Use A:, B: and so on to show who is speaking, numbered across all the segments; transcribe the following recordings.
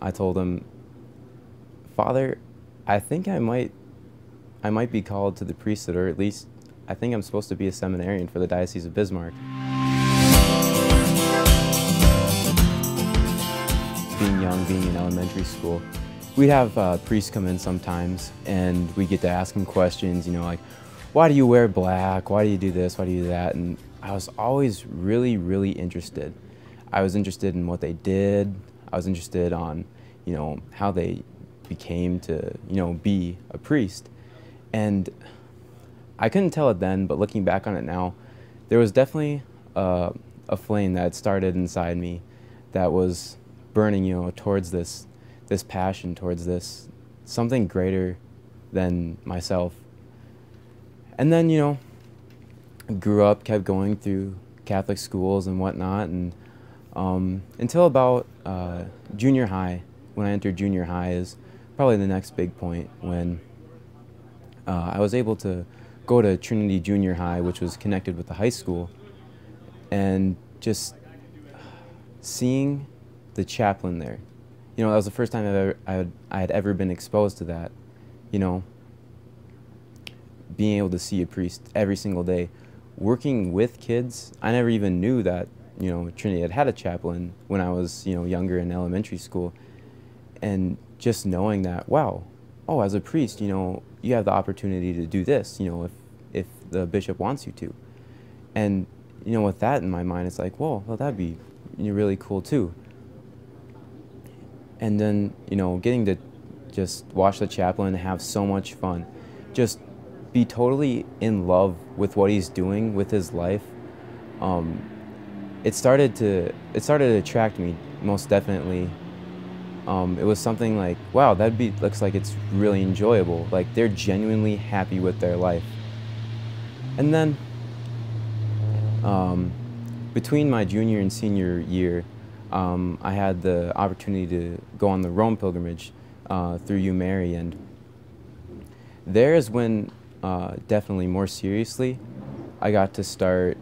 A: I told him, Father, I think I might be called to the priesthood, or at least I think I'm supposed to be a seminarian for the Diocese of Bismarck. Being young, being in elementary school, we'd have priests come in sometimes, and we get to ask them questions, you know, like, why do you wear black? Why do you do this? Why do you do that? And I was always really, really interested. I was interested in what they did. I was interested on, you know, how they became to, you know, be a priest. And I couldn't tell it then, but looking back on it now, there was definitely a flame that started inside me that was burning, you know, towards this passion, towards this something greater than myself. And then, you know, grew up, kept going through Catholic schools and whatnot, and until about junior high. When I entered junior high is probably the next big point, when I was able to go to Trinity Junior High, which was connected with the high school, and just seeing the chaplain there. You know, that was the first time I had ever been exposed to that. You know, being able to see a priest every single day, working with kids. I never even knew that, you know, Trinity had a chaplain when I was, you know, younger in elementary school. And just knowing that, wow, oh, as a priest, you know, you have the opportunity to do this, you know, if the bishop wants you to. And, you know, with that in my mind, it's like, whoa, well, that'd be really cool too. And then, you know, getting to just watch the chaplain have so much fun, just be totally in love with what he's doing with his life. It started to attract me, most definitely. It was something like, wow, looks like it's really enjoyable. Like, they're genuinely happy with their life. And then, between my junior and senior year, I had the opportunity to go on the Rome pilgrimage through Mary, and there is when, definitely more seriously, I got to start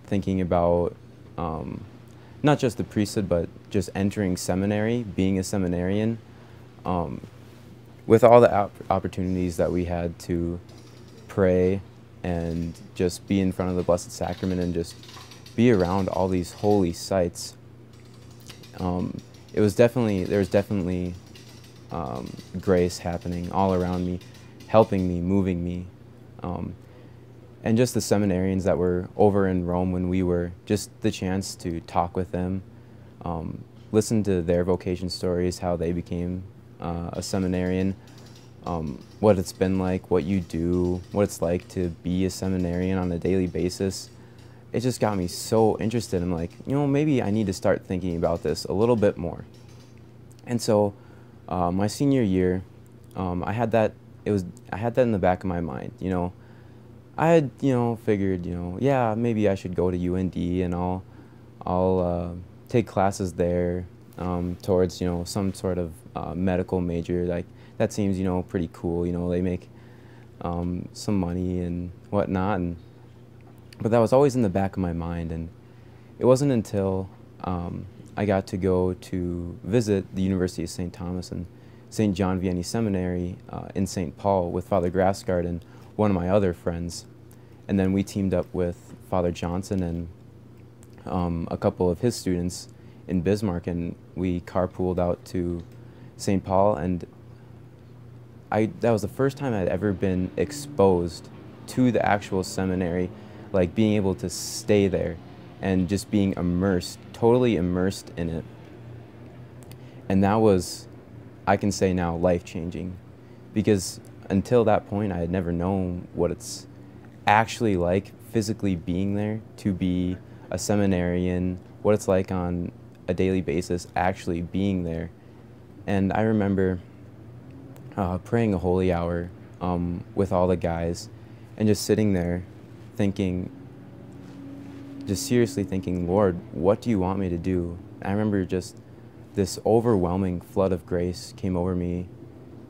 A: thinking about not just the priesthood, but just entering seminary, being a seminarian, with all the opportunities that we had to pray and just be in front of the Blessed Sacrament and just be around all these holy sites. There was definitely grace happening all around me, helping me, moving me. And just the seminarians that were over in Rome when we were, just the chance to talk with them, listen to their vocation stories, how they became a seminarian, what it's been like, what you do, what it's like to be a seminarian on a daily basis. It just got me so interested. I'm like, you know, maybe I need to start thinking about this a little bit more. And so my senior year, I had that in the back of my mind, you know. I had, you know, figured, you know, yeah, maybe I should go to UND and I'll take classes there towards, you know, some sort of medical major. Like, that seems, you know, pretty cool. You know, they make some money and whatnot. But that was always in the back of my mind. And it wasn't until I got to go to visit the University of St. Thomas and St. John Vianney Seminary in St. Paul with Father Grassgard and one of my other friends, and then we teamed up with Father Johnson and a couple of his students in Bismarck, and we carpooled out to St. Paul, and that was the first time I'd ever been exposed to the actual seminary, like being able to stay there and just being immersed, totally immersed in it. And that was, I can say now, life-changing, because until that point, I had never known what it's actually like physically being there, to be a seminarian, what it's like on a daily basis actually being there. And I remember praying a holy hour with all the guys and just sitting there thinking, just seriously thinking, Lord, what do you want me to do? And I remember just this overwhelming flood of grace came over me,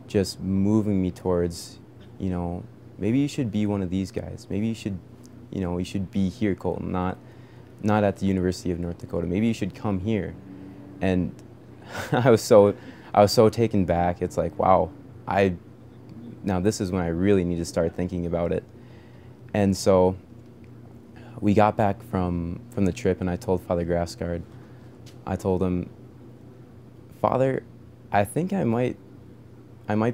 A: just moving me towards, you know, maybe you should be one of these guys. Maybe you should, you know, you should be here, Colton, not at the University of North Dakota. Maybe you should come here. And I was so I was so taken back. It's like, wow, now this is when I really need to start thinking about it. And so we got back from the trip, and I told Father Grassgard, I told him, Father, I think I might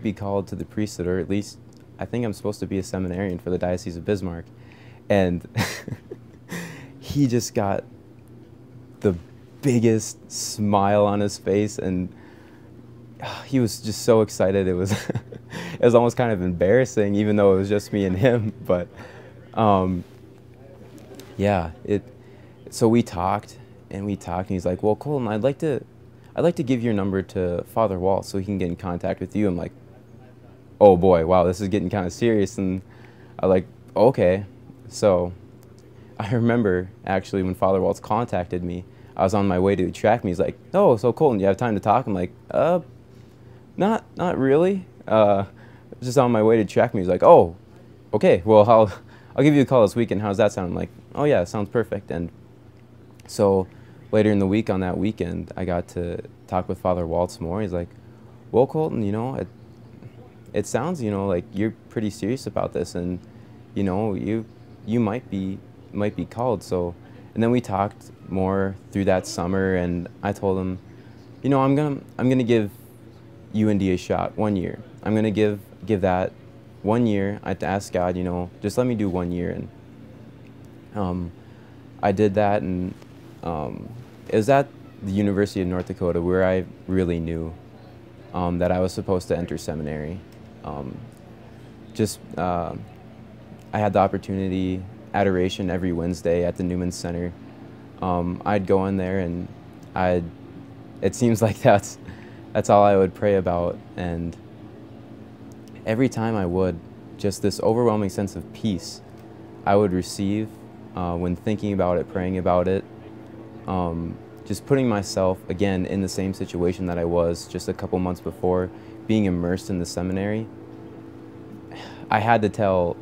A: be called to the priesthood, or at least I think I'm supposed to be a seminarian for the Diocese of Bismarck. And he just got the biggest smile on his face, and he was just so excited. It was it was almost kind of embarrassing, even though it was just me and him. But yeah, so we talked, and he's like, well, Colton, I'd like to give your number to Father Waltz so he can get in contact with you. I'm like, oh boy, wow, this is getting kind of serious. And I was like, okay. So I remember actually when Father Waltz contacted me, I was on my way to track me. He's like, oh, so Colton, you have time to talk? I'm like, not really. Just on my way to track me. He's like, oh, okay, well, I'll give you a call this weekend. How's that sound? I'm like, oh yeah, sounds perfect. And so later in the week, on that weekend, I got to talk with Father Waltz more. He's like, well, Colton, it sounds, like you're pretty serious about this, and, you might be called. So, and then we talked more through that summer, and I told him, I'm gonna give UND a shot 1 year. I'm gonna give that 1 year. I had to ask God, just let me do 1 year. And I did that, and it was at the University of North Dakota where I really knew that I was supposed to enter seminary. I had the opportunity, adoration every Wednesday at the Newman Center. I'd go in there, and it seems like that's all I would pray about. And every time I would, just this overwhelming sense of peace I would receive when thinking about it, praying about it, just putting myself again in the same situation that I was just a couple months before, being immersed in the seminary. I had to tell,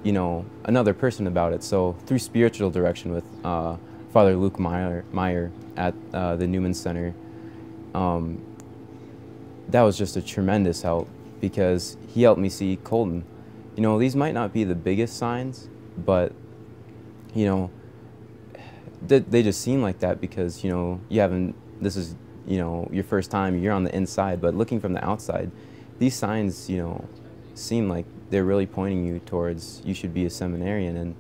A: another person about it. So through spiritual direction with Father Luke Meyer at the Newman Center, that was just a tremendous help, because he helped me see, Colton, these might not be the biggest signs, but, they just seem like that because, you haven't, this is, your first time, you're on the inside, but looking from the outside, these signs, seem like they're really pointing you towards you should be a seminarian. And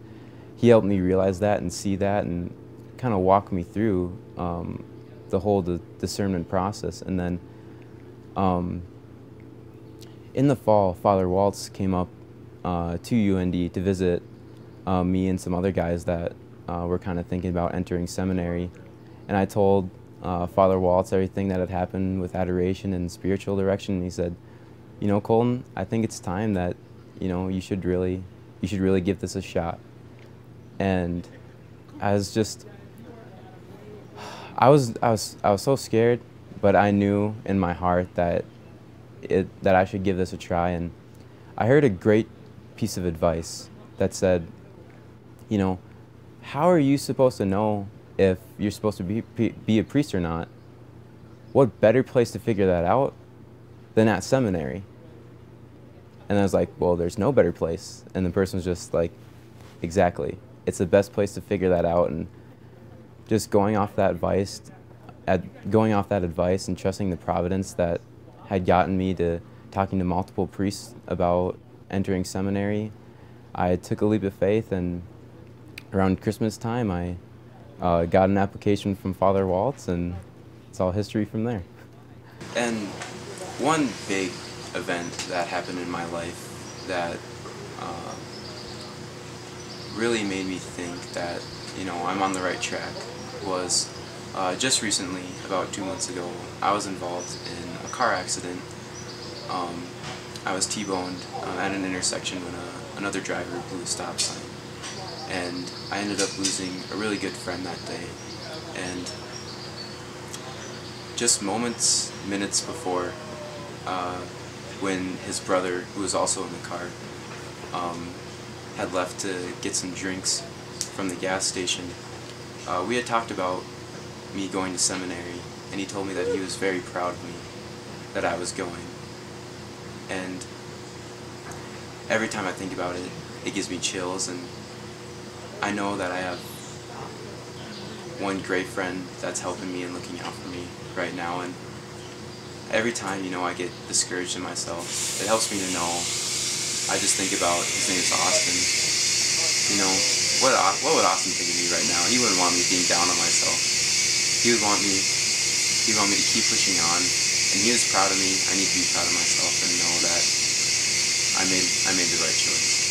A: he helped me realize that and see that, and kind of walk me through the whole discernment process. And then in the fall, Father Waltz came up to UND to visit me and some other guys that were kind of thinking about entering seminary. And I told Father Waltz everything that had happened with adoration and spiritual direction. And he said, Colton, I think it's time that, you should really give this a shot. And I was just, I was so scared, but I knew in my heart that I should give this a try. And I heard a great piece of advice that said, how are you supposed to know if you're supposed to be a priest or not? What better place to figure that out than at seminary? And I was like, well, there's no better place. And the person was just like, exactly. It's the best place to figure that out. And just going off that advice and trusting the providence that had gotten me to talking to multiple priests about entering seminary, I took a leap of faith, and around Christmas time, I got an application from Father Waltz, and it's all history from there. And one big event that happened in my life that really made me think that, I'm on the right track was just recently, about 2 months ago, I was involved in a car accident. I was T-boned at an intersection when another driver blew a stop sign. And I ended up losing a really good friend that day. And just minutes before, when his brother, who was also in the car, had left to get some drinks from the gas station, we had talked about me going to seminary, and he told me that he was very proud of me, that I was going. And every time I think about it, it gives me chills, and I know that I have one great friend that's helping me and looking out for me right now. And every time, you know, I get discouraged in myself, it helps me to know. I just think about, his name is Austin. You know, what would Austin think of me right now? He wouldn't want me being down on myself. He would want me to keep pushing on, and he was proud of me. I need to be proud of myself and know that I made the right choice.